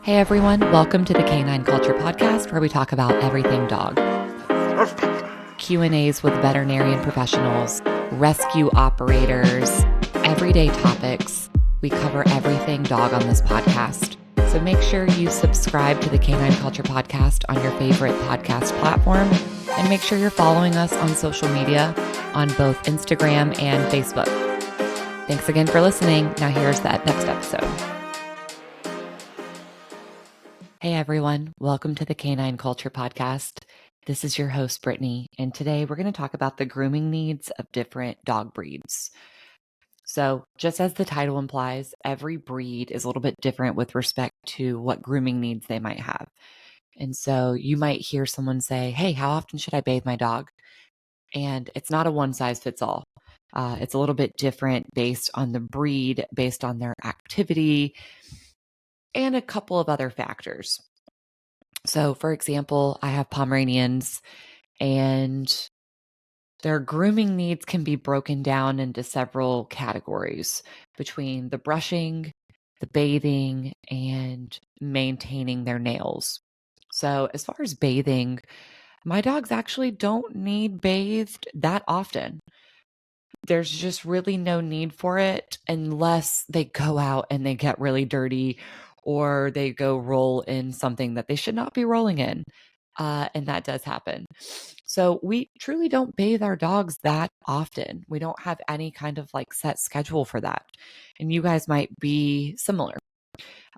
Hey everyone, welcome to the Canine Culture Podcast, where we talk about everything dog. Q&As with veterinarian professionals, rescue operators, everyday topics. We cover everything dog on this podcast. So make sure you subscribe to the Canine Culture Podcast on your favorite podcast platform, and make sure you're following us on social media on both Instagram and Facebook. Thanks again for listening. Now here's that next episode. Hey everyone, welcome to the Canine Culture Podcast. This is your host, Brittany, and today we're going to talk about the grooming needs of different dog breeds. So, just as the title implies, every breed is a little bit different with respect to what grooming needs they might have. And so, you might hear someone say, hey, how often should I bathe my dog? And it's not a one size fits all. It's a little bit different based on the breed, based on their activity, and a couple of other factors. So, for example, I have Pomeranians, and their grooming needs can be broken down into several categories between the brushing, the bathing, and maintaining their nails. So, as far as bathing, my dogs actually don't need bathed that often. There's just really no need for it unless they go out and they get really dirty or they go roll in something that they should not be rolling in. And that does happen. So we truly don't bathe our dogs that often. We don't have any kind of like set schedule for that. And you guys might be similar.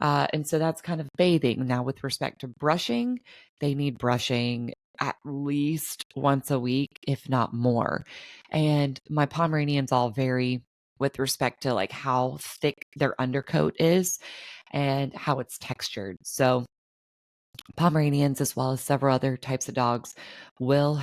And so that's kind of bathing. Now, with respect to brushing, they need brushing at least once a week, if not more. And my Pomeranians all vary with respect to like how thick their undercoat is and how it's textured. So Pomeranians, as well as several other types of dogs, may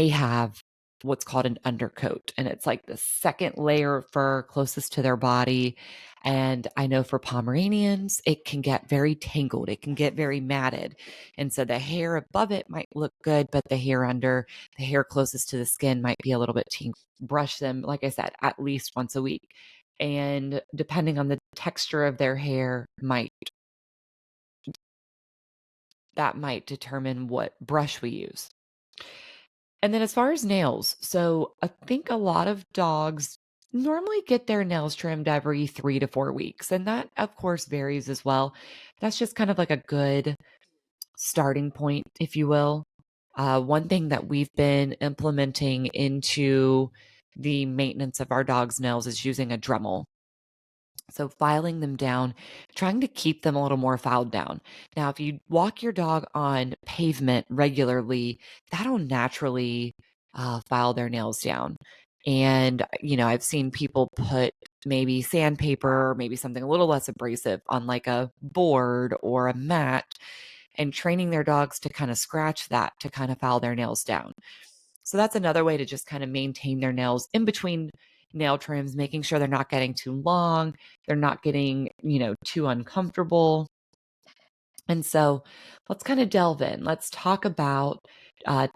have what's called an undercoat, and it's like the second layer of fur closest to their body. And I know for Pomeranians, it can get very tangled, it can get very matted, and so the hair above it might look good, but the hair closest to the skin might be a little bit tangled. Brush them, like I said, at least once a week, and depending on the texture of their hair might determine what brush we use. And then as far as nails, so I think a lot of dogs normally get their nails trimmed every 3 to 4 weeks, and that, of course, varies as well. That's just kind of like a good starting point, if you will. One thing that we've been implementing into the maintenance of our dog's nails is using a Dremel. So filing them down, trying to keep them a little more filed down. Now, if you walk your dog on pavement regularly, that'll naturally file their nails down. And, I've seen people put maybe sandpaper or maybe something a little less abrasive on like a board or a mat, and training their dogs to kind of scratch that to kind of file their nails down. So that's another way to just kind of maintain their nails in between nail trims, making sure they're not getting too long, they're not getting, too uncomfortable. And so let's kind of delve in. Let's talk about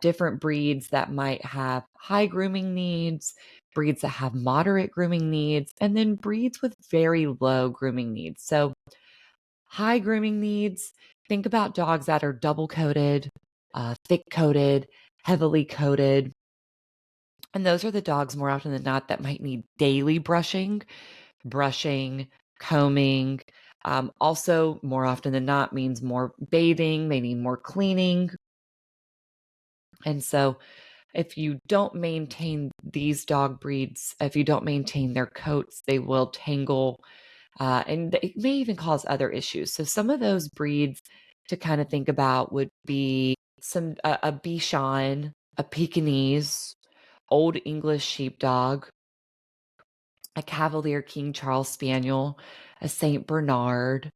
different breeds that might have high grooming needs, breeds that have moderate grooming needs, and then breeds with very low grooming needs. So high grooming needs, think about dogs that are double coated, thick coated, heavily coated. And those are the dogs more often than not that might need daily brushing, combing. Also, more often than not, means more bathing. They need more cleaning. And so, if you don't maintain these dog breeds, if you don't maintain their coats, they will tangle, and it may even cause other issues. So, some of those breeds to kind of think about would be a Bichon, a Pekingese, Old English Sheepdog, a Cavalier King Charles Spaniel, a Saint Bernard,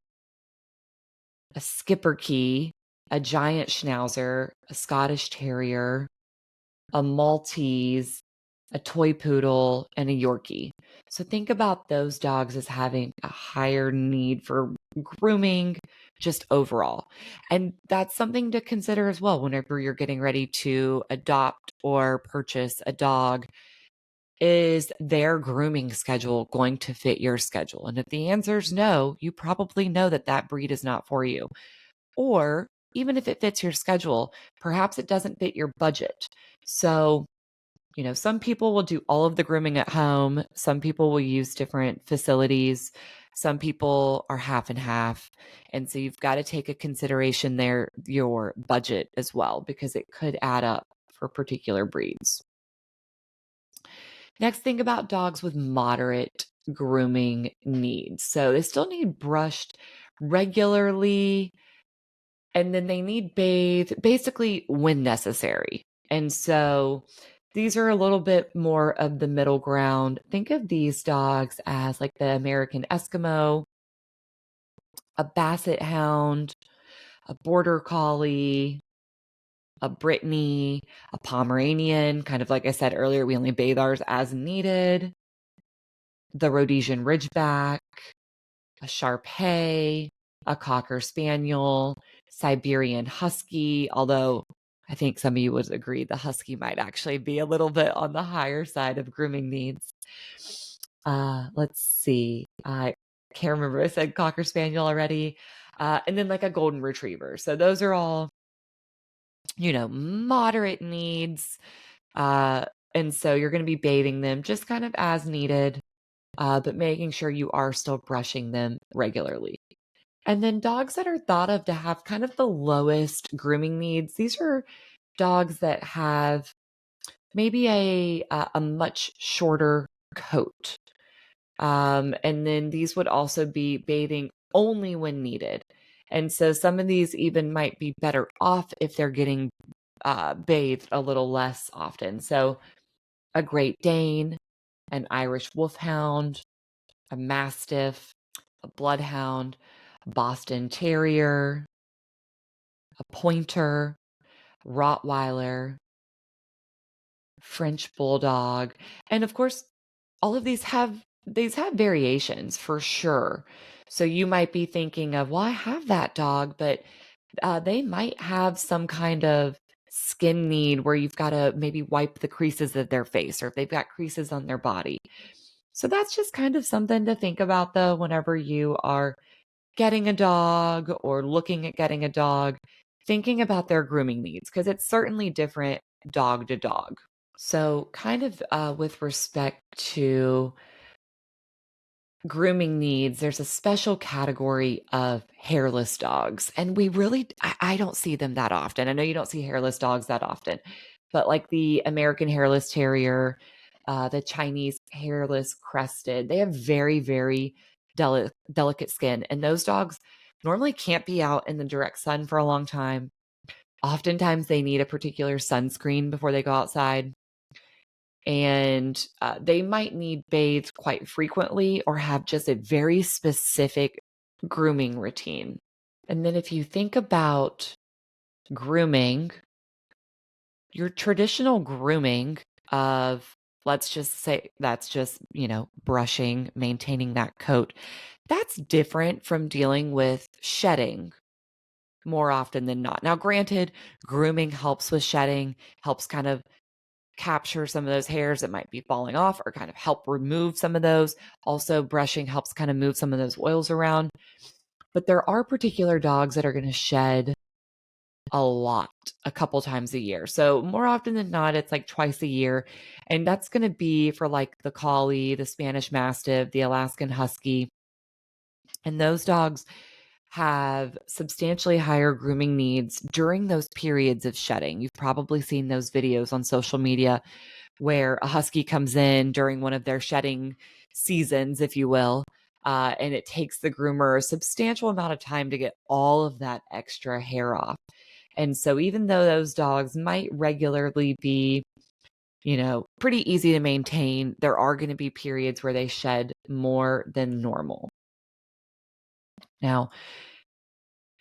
a Schipperke, a Giant Schnauzer, a Scottish Terrier, a Maltese, a Toy Poodle, and a Yorkie. So think about those dogs as having a higher need for grooming just overall. And that's something to consider as well whenever you're getting ready to adopt or purchase a dog. Is their grooming schedule going to fit your schedule? And if the answer is no, you probably know that that breed is not for you. Or even if it fits your schedule, perhaps it doesn't fit your budget. So, some people will do all of the grooming at home. Some people will use different facilities. Some people are half and half. And so you've got to take a consideration there, your budget as well, because it could add up for particular breeds. Next thing about dogs with moderate grooming needs. So they still need brushed regularly, and then they need bathed basically when necessary. And so these are a little bit more of the middle ground. Think of these dogs as like the American Eskimo, a Basset Hound, a Border Collie, a Brittany, a Pomeranian. Kind of like I said earlier, we only bathe ours as needed. The Rhodesian Ridgeback, a Shar-Pei, a Cocker Spaniel, Siberian Husky, although I think some of you would agree the Husky might actually be a little bit on the higher side of grooming needs. Let's see. I can't remember. I said Cocker Spaniel already. And then like a Golden Retriever. So those are all, moderate needs. And so you're going to be bathing them just kind of as needed, but making sure you are still brushing them regularly. And then dogs that are thought of to have kind of the lowest grooming needs, these are dogs that have maybe a much shorter coat. And then these would also be bathing only when needed. And so some of these even might be better off if they're getting bathed a little less often. So a Great Dane, an Irish Wolfhound, a Mastiff, a Bloodhound, a Boston Terrier, a Pointer, Rottweiler, French Bulldog. And of course, all of these have variations for sure. So you might be thinking of, well, I have that dog, but they might have some kind of skin need where you've got to maybe wipe the creases of their face, or if they've got creases on their body. So that's just kind of something to think about, though, whenever you are getting a dog or looking at getting a dog, thinking about their grooming needs, because it's certainly different dog to dog. So kind of with respect to grooming needs, there's a special category of hairless dogs. And I don't see them that often. I know you don't see hairless dogs that often, but like the American hairless terrier, the Chinese hairless crested, they have very, very delicate skin. And those dogs normally can't be out in the direct sun for a long time. Oftentimes they need a particular sunscreen before they go outside. And they might need bathed quite frequently or have just a very specific grooming routine. And then if you think about grooming, your traditional grooming of, let's just say that's just, brushing, maintaining that coat, that's different from dealing with shedding more often than not. Now, granted, grooming helps with shedding, helps kind of capture some of those hairs that might be falling off or kind of help remove some of those. Also, brushing helps kind of move some of those oils around. But there are particular dogs that are going to shed a lot, a couple times a year. So more often than not, it's like twice a year. And that's going to be for like the Collie, the Spanish Mastiff, the Alaskan Husky. And those dogs have substantially higher grooming needs during those periods of shedding. You've probably seen those videos on social media where a husky comes in during one of their shedding seasons, if you will, and it takes the groomer a substantial amount of time to get all of that extra hair off. And so even though those dogs might regularly be, pretty easy to maintain, there are going to be periods where they shed more than normal. Now,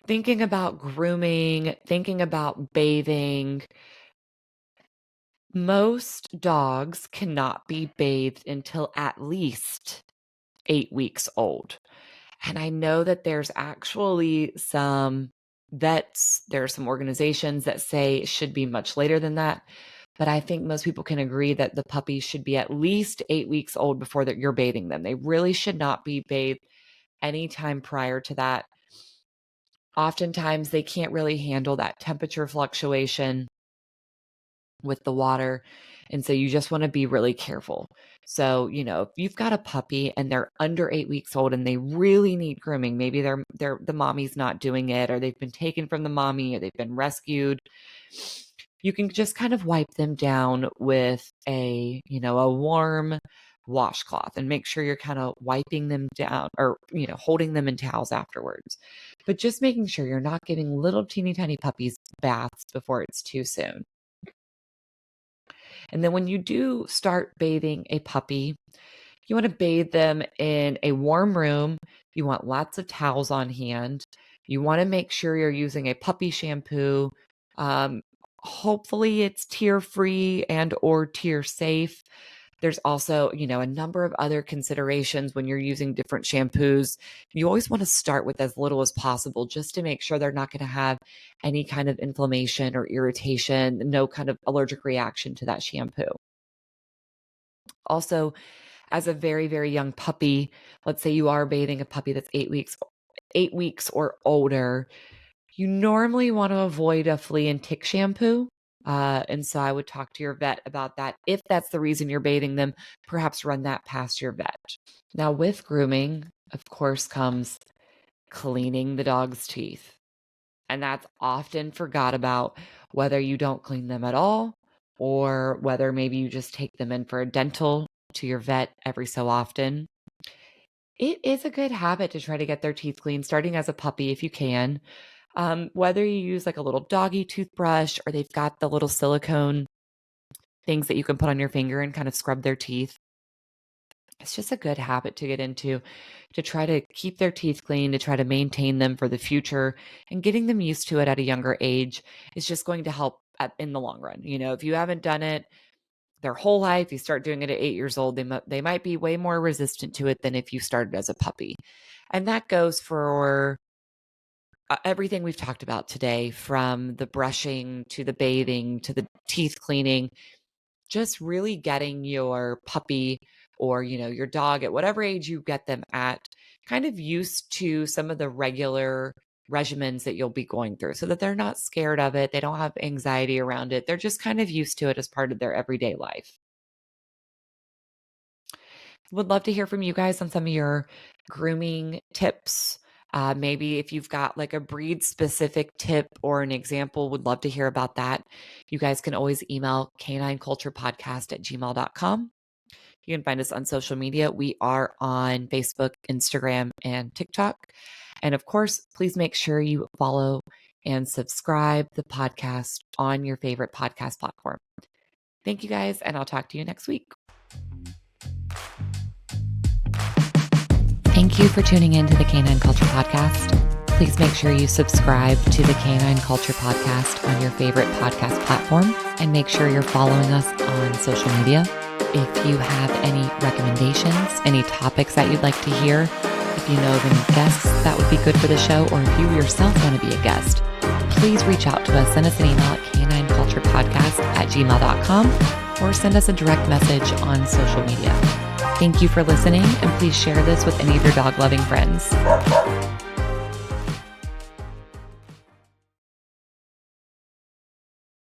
thinking about grooming, thinking about bathing, most dogs cannot be bathed until at least 8 weeks old. And I know that there's actually some vets, there are some organizations that say it should be much later than that. But I think most people can agree that the puppies should be at least 8 weeks old before that you're bathing them. They really should not be bathed anytime prior to that. Oftentimes they can't really handle that temperature fluctuation with the water. And so you just want to be really careful. So, if you've got a puppy and they're under 8 weeks old and they really need grooming, maybe the mommy's not doing it, or they've been taken from the mommy, or they've been rescued, you can just kind of wipe them down with a warm washcloth, and make sure you're kind of wiping them down, or, holding them in towels afterwards. But just making sure you're not giving little teeny tiny puppies baths before it's too soon. And then when you do start bathing a puppy, you want to bathe them in a warm room. You want lots of towels on hand. You want to make sure you're using a puppy shampoo. Hopefully it's tear-free and or tear-safe. There's also, a number of other considerations when you're using different shampoos. You always want to start with as little as possible, just to make sure they're not going to have any kind of inflammation or irritation, no kind of allergic reaction to that shampoo. Also, as a very, very young puppy, let's say you are bathing a puppy that's 8 weeks or older, you normally want to avoid a flea and tick shampoo. And so I would talk to your vet about that. If that's the reason you're bathing them, perhaps run that past your vet. Now, with grooming, of course, comes cleaning the dog's teeth. And that's often forgot about, whether you don't clean them at all, or whether maybe you just take them in for a dental to your vet every so often. It is a good habit to try to get their teeth clean, starting as a puppy if you can. Whether you use like a little doggy toothbrush, or they've got the little silicone things that you can put on your finger and kind of scrub their teeth. It's just a good habit to get into, to try to keep their teeth clean, to try to maintain them for the future, and getting them used to it at a younger age is just going to help in the long run. If you haven't done it their whole life, you start doing it at 8 years old, they might be way more resistant to it than if you started as a puppy. And that goes for everything we've talked about today, from the brushing to the bathing to the teeth cleaning. Just really getting your puppy, or your dog, at whatever age you get them at, kind of used to some of the regular regimens that you'll be going through, so that they're not scared of it. They don't have anxiety around it. They're just kind of used to it as part of their everyday life. Would love to hear from you guys on some of your grooming tips. Maybe if you've got like a breed specific tip or an example, would love to hear about that. You guys can always email canineculturepodcast@gmail.com. You can find us on social media. We are on Facebook, Instagram, and TikTok. And of course, please make sure you follow and subscribe the podcast on your favorite podcast platform. Thank you guys, and I'll talk to you next week. Thank you for tuning in to the Canine Culture Podcast. Please make sure you subscribe to the Canine Culture Podcast on your favorite podcast platform, and make sure you're following us on social media. If you have any recommendations, any topics that you'd like to hear, if you know of any guests that would be good for the show, or if you yourself want to be a guest, please reach out to us. Send us an email at canineculturepodcast@gmail.com, or send us a direct message on social media. Thank you for listening, and please share this with any of your dog-loving friends.